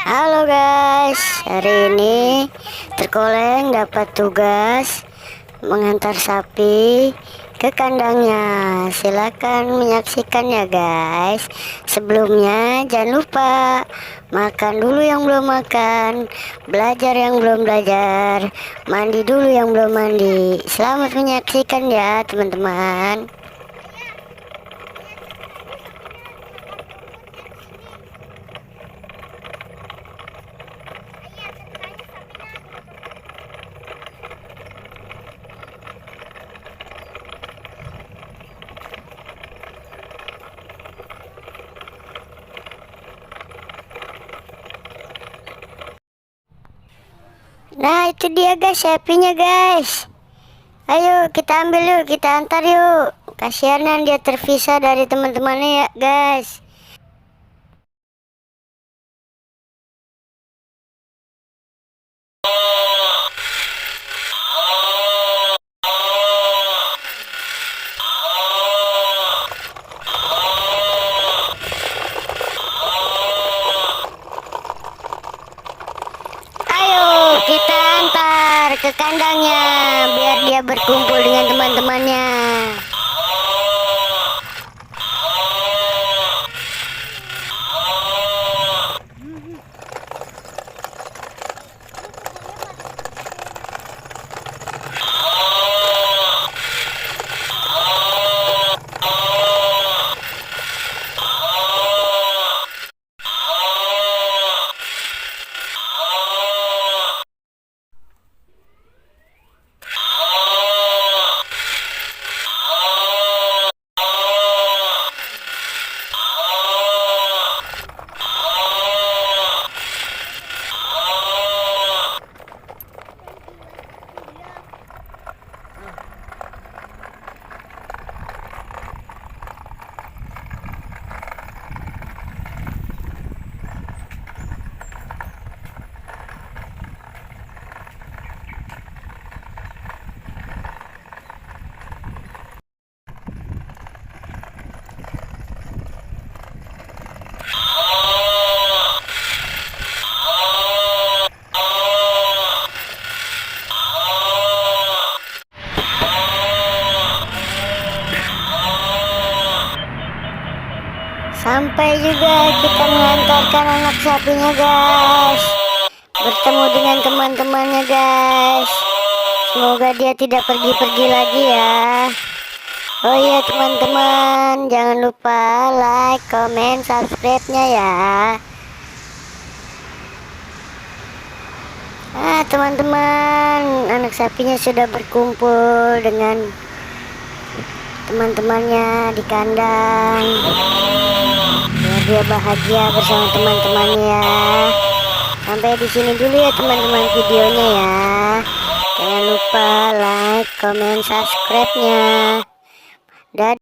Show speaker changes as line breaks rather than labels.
Halo guys, hari ini Terkoleng dapat tugas mengantar sapi ke kandangnya. Silakan menyaksikan ya guys. Sebelumnya jangan lupa makan dulu yang belum makan, belajar yang belum belajar, mandi dulu yang belum mandi. Selamat menyaksikan ya teman-teman. Nah itu dia guys, sapinya guys. Ayo kita ambil yuk, kita antar yuk. Kasihanan dia terpisah dari teman-temannya ya guys. Ayo kita antar ke kandangnya biar dia berkumpul dengan teman-temannya. Sampai juga kita mengantarkan anak sapinya guys, bertemu dengan teman-temannya guys. Semoga dia tidak pergi-pergi lagi ya. Oh iya teman-teman, jangan lupa like, comment, subscribe-nya ya. Teman-teman, anak sapinya sudah berkumpul dengan teman-temannya di kandang. Biar dia bahagia bersama teman-temannya ya. Sampai di sini dulu ya teman-teman videonya ya. Jangan lupa like, comment, subscribe-nya. Dadah.